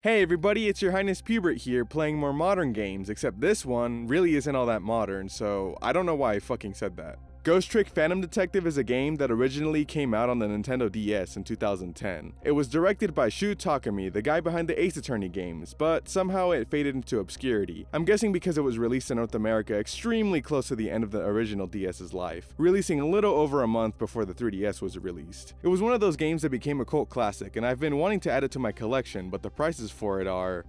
Hey everybody, it's your Highness Pubert here, playing more modern games, except this one really isn't all that modern, so I don't know why I fucking said that. Ghost Trick Phantom Detective is a game that originally came out on the Nintendo DS in 2010. It was directed by Shu Takumi, the guy behind the Ace Attorney games, but somehow it faded into obscurity. I'm guessing because it was released in North America extremely close to the end of the original DS's life, releasing a little over a month before the 3DS was released. It was one of those games that became a cult classic, and I've been wanting to add it to my collection, but the prices for it are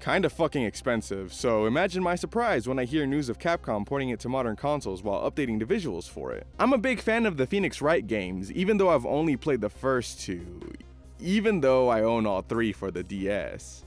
kinda fucking expensive, so imagine my surprise when I hear news of Capcom porting it to modern consoles while updating the visuals for it. I'm a big fan of the Phoenix Wright games, even though I've only played the first two, even though I own all three for the DS.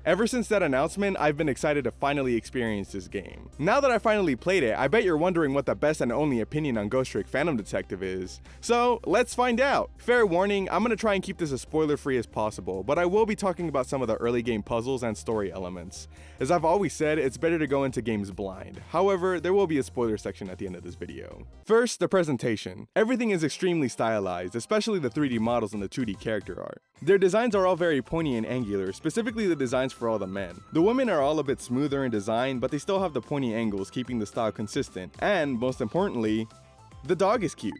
Ever since that announcement, I've been excited to finally experience this game. Now that I finally played it, I bet you're wondering what the best and only opinion on Ghost Trick Phantom Detective is. So, let's find out! Fair warning, I'm gonna try and keep this as spoiler-free as possible, but I will be talking about some of the early game puzzles and story elements. As I've always said, it's better to go into games blind. However, there will be a spoiler section at the end of this video. First, the presentation. Everything is extremely stylized, especially the 3D models and the 2D character art. Their designs are all very pointy and angular, specifically the designs for all the men. The women are all a bit smoother in design, but they still have the pointy angles, keeping the style consistent, and most importantly, the dog is cute.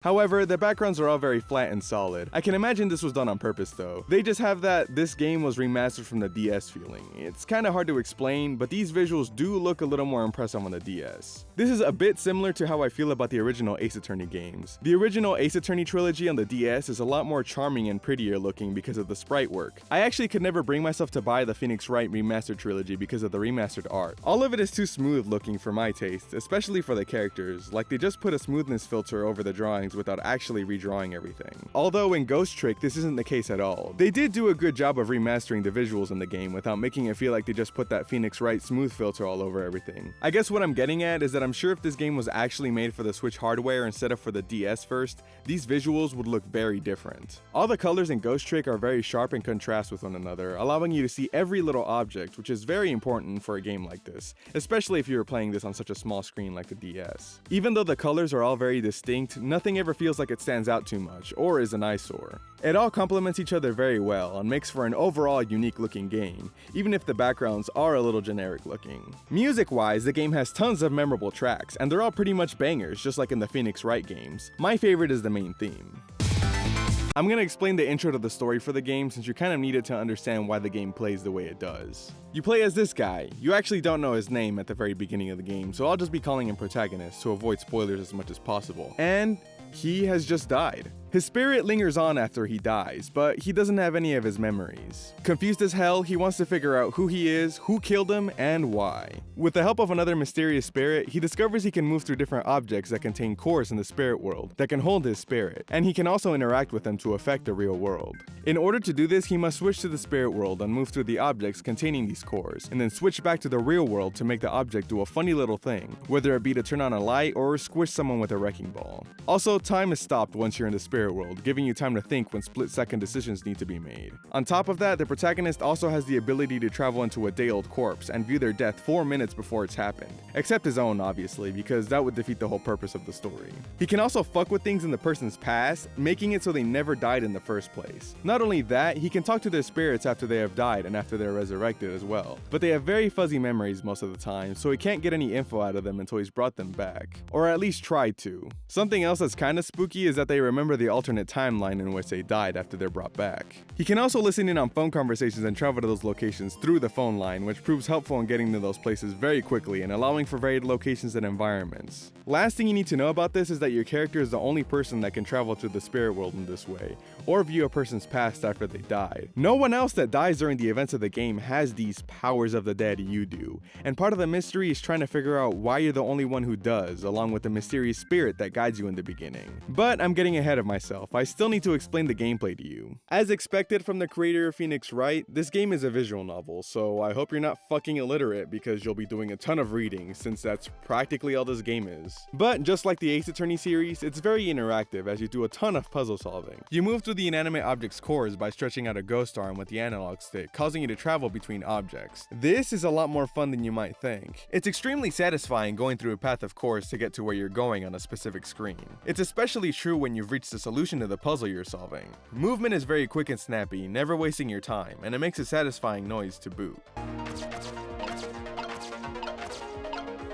However, the backgrounds are all very flat and solid. I can imagine this was done on purpose though. They just have that this game was remastered from the DS feeling. It's kinda hard to explain, but these visuals do look a little more impressive on the DS. This is a bit similar to how I feel about the original Ace Attorney games. The original Ace Attorney trilogy on the DS is a lot more charming and prettier looking because of the sprite work. I actually could never bring myself to buy the Phoenix Wright remastered trilogy because of the remastered art. All of it is too smooth looking for my taste, especially for the characters, like they just put a smoothness filter over the drawings without actually redrawing everything. Although in Ghost Trick, this isn't the case at all. They did do a good job of remastering the visuals in the game without making it feel like they just put that Phoenix Wright smooth filter all over everything. I guess what I'm getting at is that I'm sure if this game was actually made for the Switch hardware instead of for the DS first, these visuals would look very different. All the colors in Ghost Trick are very sharp and contrast with one another, allowing you to see every little object, which is very important for a game like this, especially if you were playing this on such a small screen like the DS. Even though the colors are all very distinct, nothing ever feels like it stands out too much, or is an eyesore. It all complements each other very well and makes for an overall unique looking game, even if the backgrounds are a little generic looking. Music wise, the game has tons of memorable tracks, and they're all pretty much bangers, just like in the Phoenix Wright games. My favorite is the main theme. I'm gonna explain the intro to the story for the game since you kind of needed to understand why the game plays the way it does. You play as this guy. You actually don't know his name at the very beginning of the game, so I'll just be calling him protagonist to avoid spoilers as much as possible. And he has just died. His spirit lingers on after he dies, but he doesn't have any of his memories. Confused as hell, he wants to figure out who he is, who killed him, and why. With the help of another mysterious spirit, he discovers he can move through different objects that contain cores in the spirit world that can hold his spirit, and he can also interact with them to affect the real world. In order to do this, he must switch to the spirit world and move through the objects containing these cores, and then switch back to the real world to make the object do a funny little thing, whether it be to turn on a light or squish someone with a wrecking ball. Also, time is stopped once you're in the spirit world, giving you time to think when split-second decisions need to be made. On top of that, the protagonist also has the ability to travel into a day-old corpse and view their death 4 minutes before it's happened. Except his own, obviously, because that would defeat the whole purpose of the story. He can also fuck with things in the person's past, making it so they never died in the first place. Not only that, he can talk to their spirits after they have died and after they're resurrected as well. But they have very fuzzy memories most of the time, so he can't get any info out of them until he's brought them back. Or at least tried to. Something else that's kinda spooky is that they remember the alternate timeline in which they died after they're brought back. He can also listen in on phone conversations and travel to those locations through the phone line, which proves helpful in getting to those places very quickly and allowing for varied locations and environments. Last thing you need to know about this is that your character is the only person that can travel to the spirit world in this way, or view a person's past after they died. No one else that dies during the events of the game has these powers of the dead you do, and part of the mystery is trying to figure out why you're the only one who does, along with the mysterious spirit that guides you in the beginning. But I'm getting ahead of myself. I still need to explain the gameplay to you. As expected from the creator of Phoenix Wright, this game is a visual novel, so I hope you're not fucking illiterate because you'll be doing a ton of reading since that's practically all this game is. But just like the Ace Attorney series, it's very interactive as you do a ton of puzzle solving. You move through the inanimate object's cores by stretching out a ghost arm with the analog stick, causing you to travel between objects. This is a lot more fun than you might think. It's extremely satisfying going through a path of cores to get to where you're going on a specific screen. It's especially true when you've reached the solution to the puzzle you're solving. Movement is very quick and snappy, never wasting your time, and it makes a satisfying noise to boot.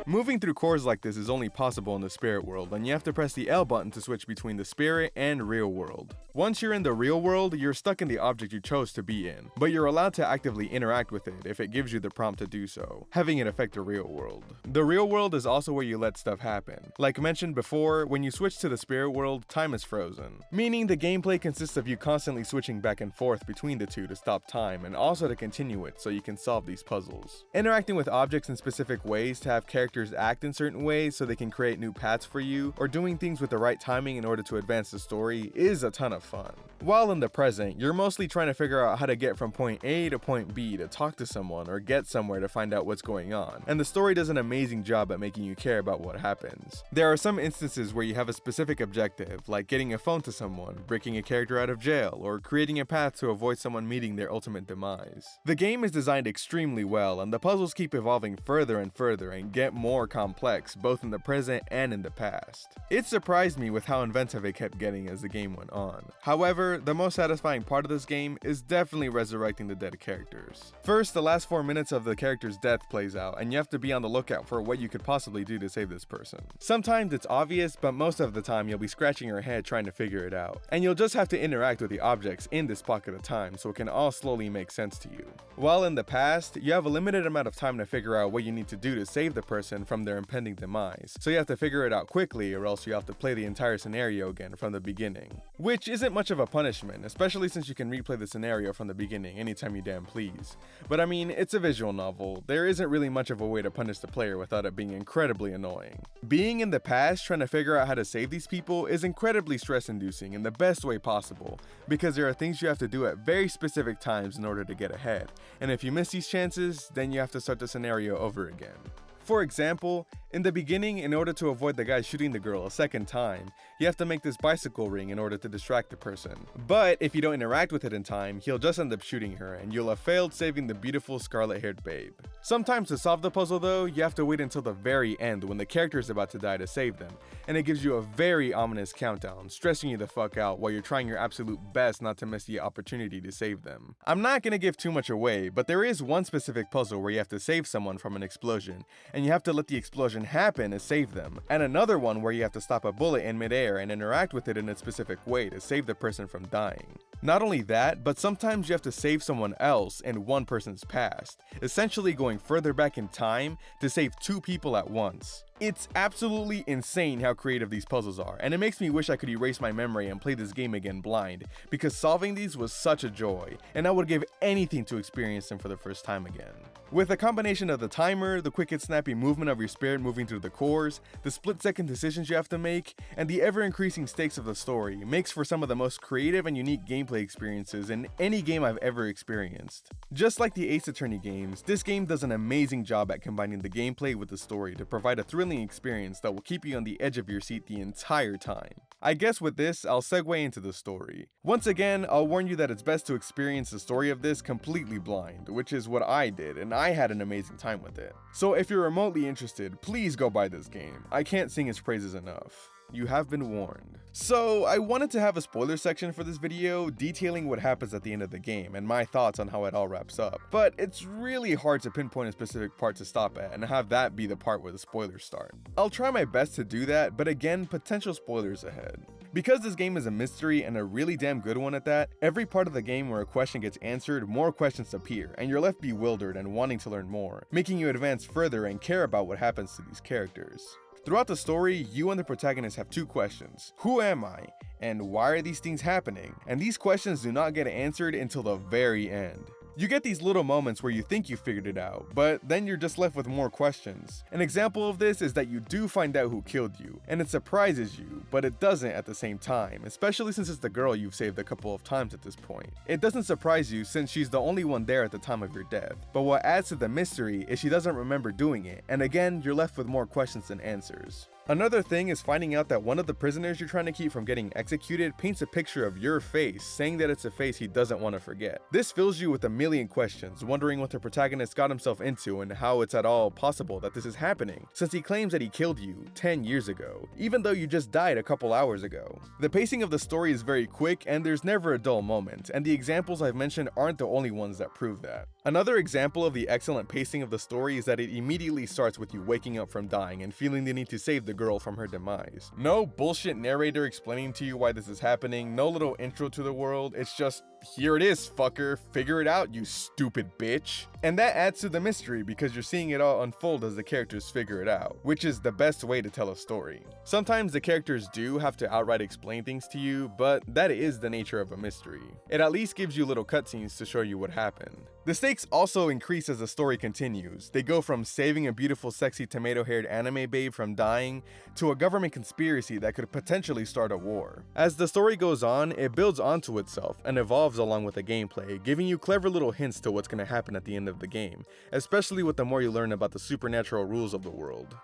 Moving through cores like this is only possible in the spirit world, and you have to press the L button to switch between the spirit and real world. Once you're in the real world, you're stuck in the object you chose to be in, but you're allowed to actively interact with it if it gives you the prompt to do so, having it affect the real world. The real world is also where you let stuff happen. Like mentioned before, when you switch to the spirit world, time is frozen, meaning the gameplay consists of you constantly switching back and forth between the two to stop time and also to continue it so you can solve these puzzles. Interacting with objects in specific ways to have characters act in certain ways so they can create new paths for you, or doing things with the right timing in order to advance the story is a ton of fun. While in the present, you're mostly trying to figure out how to get from point A to point B to talk to someone or get somewhere to find out what's going on, and the story does an amazing job at making you care about what happens. There are some instances where you have a specific objective, like getting a phone to someone, breaking a character out of jail, or creating a path to avoid someone meeting their ultimate demise. The game is designed extremely well, and the puzzles keep evolving further and further and get more complex, both in the present and in the past. It surprised me with how inventive it kept getting as the game went on. However, the most satisfying part of this game is definitely resurrecting the dead characters. First, the last 4 minutes of the character's death plays out, and you have to be on the lookout for what you could possibly do to save this person. Sometimes it's obvious, but most of the time you'll be scratching your head trying to figure it out, and you'll just have to interact with the objects in this pocket of time so it can all slowly make sense to you. While in the past, you have a limited amount of time to figure out what you need to do to save the person from their impending demise, so you have to figure it out quickly or else you have to play the entire scenario again from the beginning. Which isn't much of a punishment, especially since you can replay the scenario from the beginning anytime you damn please. But I mean, it's a visual novel, there isn't really much of a way to punish the player without it being incredibly annoying. Being in the past trying to figure out how to save these people is incredibly stress-inducing in the best way possible, because there are things you have to do at very specific times in order to get ahead, and if you miss these chances, then you have to start the scenario over again. For example, in the beginning, in order to avoid the guy shooting the girl a second time, you have to make this bicycle ring in order to distract the person. But if you don't interact with it in time, he'll just end up shooting her and you'll have failed saving the beautiful scarlet-haired babe. Sometimes to solve the puzzle though, you have to wait until the very end when the character is about to die to save them, and it gives you a very ominous countdown, stressing you the fuck out while you're trying your absolute best not to miss the opportunity to save them. I'm not gonna give too much away, but there is one specific puzzle where you have to save someone from an explosion, and you have to let the explosion happen to save them, and another one where you have to stop a bullet in midair and interact with it in a specific way to save the person from dying. Not only that, but sometimes you have to save someone else in one person's past, essentially going further back in time to save two people at once. It's absolutely insane how creative these puzzles are, and it makes me wish I could erase my memory and play this game again blind, because solving these was such a joy, and I would give anything to experience them for the first time again. With a combination of the timer, the quick and snappy movement of your spirit moving through the cores, the split-second decisions you have to make, and the ever-increasing stakes of the story, makes for some of the most creative and unique gameplay experiences in any game I've ever experienced. Just like the Ace Attorney games, this game does an amazing job at combining the gameplay with the story to provide a thrilling experience that will keep you on the edge of your seat the entire time. I guess with this, I'll segue into the story. Once again, I'll warn you that it's best to experience the story of this completely blind, which is what I did, and I had an amazing time with it. So if you're remotely interested, please go buy this game. I can't sing its praises enough. You have been warned. So I wanted to have a spoiler section for this video detailing what happens at the end of the game and my thoughts on how it all wraps up, but it's really hard to pinpoint a specific part to stop at and have that be the part where the spoilers start. I'll try my best to do that, but again, potential spoilers ahead. Because this game is a mystery and a really damn good one at that, every part of the game where a question gets answered, more questions appear, and you're left bewildered and wanting to learn more, making you advance further and care about what happens to these characters. Throughout the story, you and the protagonist have two questions. Who am I? And why are these things happening? And these questions do not get answered until the very end. You get these little moments where you think you figured it out, but then you're just left with more questions. An example of this is that you do find out who killed you, and it surprises you, but it doesn't at the same time, especially since it's the girl you've saved a couple of times at this point. It doesn't surprise you since she's the only one there at the time of your death, but what adds to the mystery is she doesn't remember doing it, and again, you're left with more questions than answers. Another thing is finding out that one of the prisoners you're trying to keep from getting executed paints a picture of your face, saying that it's a face he doesn't want to forget. This fills you with a million questions, wondering what the protagonist got himself into and how it's at all possible that this is happening, since he claims that he killed you 10 years ago, even though you just died a couple hours ago. The pacing of the story is very quick and there's never a dull moment, and the examples I've mentioned aren't the only ones that prove that. Another example of the excellent pacing of the story is that it immediately starts with you waking up from dying and feeling the need to save the girl from her demise. No bullshit narrator explaining to you why this is happening, no little intro to the world, it's just, here it is, fucker, figure it out, you stupid bitch. And that adds to the mystery because you're seeing it all unfold as the characters figure it out, which is the best way to tell a story. Sometimes the characters do have to outright explain things to you, but that is the nature of a mystery. It at least gives you little cutscenes to show you what happened. The stakes also increase as the story continues. They go from saving a beautiful sexy tomato-haired anime babe from dying to a government conspiracy that could potentially start a war. As the story goes on, it builds onto itself and evolves along with the gameplay, giving you clever little hints to what's going to happen at the end of the game, especially with the more you learn about the supernatural rules of the world.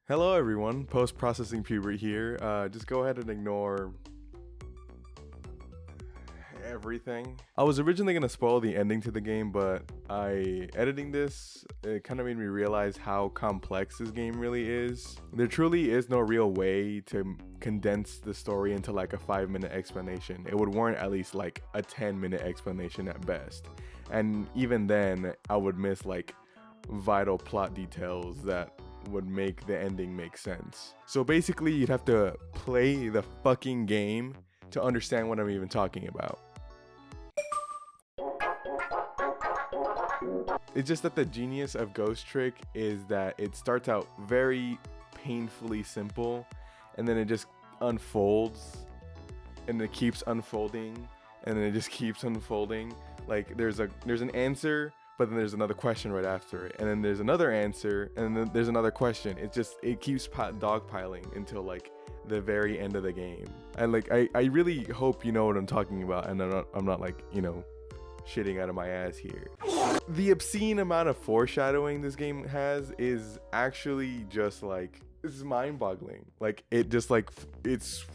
Hello everyone, post-processing Pubert here. Just go ahead and ignore everything. I was originally gonna spoil the ending to the game, but editing this, it kind of made me realize how complex this game really is. There truly is no real way to condense the story into like a 5-minute explanation. It would warrant at least like a 10-minute explanation at best. And even then, I would miss like vital plot details that would make the ending make sense. So basically, you'd have to play the fucking game to understand what I'm even talking about. It's just that the genius of Ghost Trick is that it starts out very painfully simple, and then it just unfolds, and it keeps unfolding, and then it just keeps unfolding. Like there's an answer, but then there's another question right after it, and then there's another answer, and then there's another question. It keeps dogpiling until like the very end of the game. And like I really hope you know what I'm talking about, and I'm not like, you know, shitting out of my ass here. The obscene amount of foreshadowing this game has is actually just like, this is mind-boggling. Like it just like, it's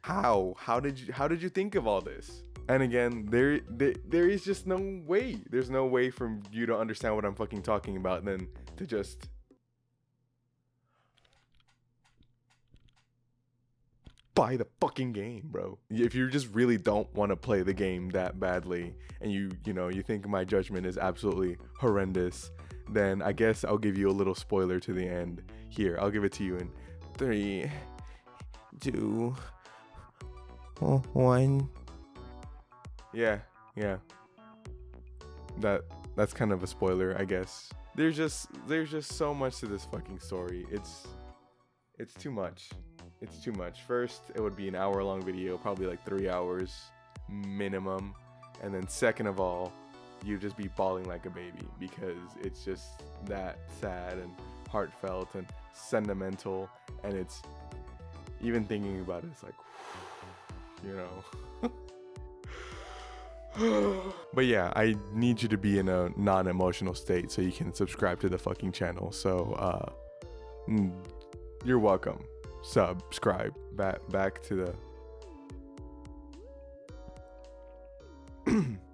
how did you think of all this? And again, there is just no way. There's no way for you to understand what I'm fucking talking about than to just buy the fucking game, bro. If you just really don't want to play the game that badly, and you think my judgment is absolutely horrendous, then I guess I'll give you a little spoiler to the end. Here, I'll give it to you in 3, 2, 1. Yeah. That's kind of a spoiler, I guess. There's just so much to this fucking story. It's too much. It's too much. First, it would be an hour-long video, probably like 3 hours minimum. And then second of all, you'd just be bawling like a baby because it's just that sad and heartfelt and sentimental. And it's, even thinking about it, it's like, you know. But yeah, I need you to be in a non-emotional state so you can subscribe to the fucking channel. So you're welcome. Subscribe. Back to the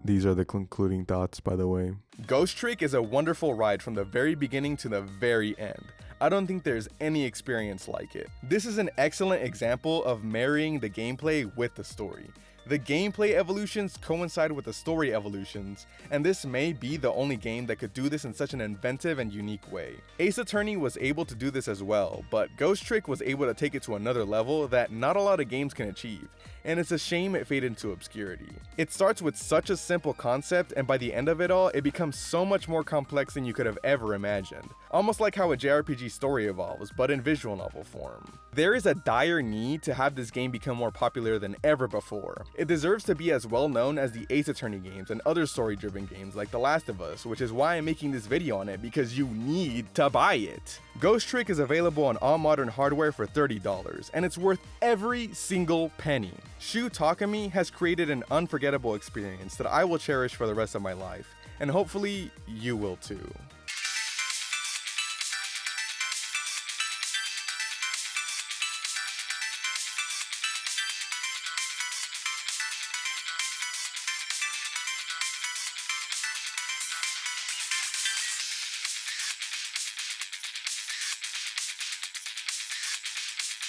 these are the concluding thoughts, by the way. Ghost Trick is a wonderful ride from the very beginning to the very end. I don't think there's any experience like it. This is an excellent example of marrying the gameplay with the story. The gameplay evolutions coincide with the story evolutions, and this may be the only game that could do this in such an inventive and unique way. Ace Attorney was able to do this as well, but Ghost Trick was able to take it to another level that not a lot of games can achieve, and it's a shame it faded into obscurity. It starts with such a simple concept, and by the end of it all, it becomes so much more complex than you could have ever imagined. Almost like how a JRPG story evolves, but in visual novel form. There is a dire need to have this game become more popular than ever before. It deserves to be as well known as the Ace Attorney games and other story-driven games like The Last of Us, which is why I'm making this video on it, because you need to buy it. Ghost Trick is available on all modern hardware for $30, and it's worth every single penny. Shu Takumi has created an unforgettable experience that I will cherish for the rest of my life, and hopefully you will too.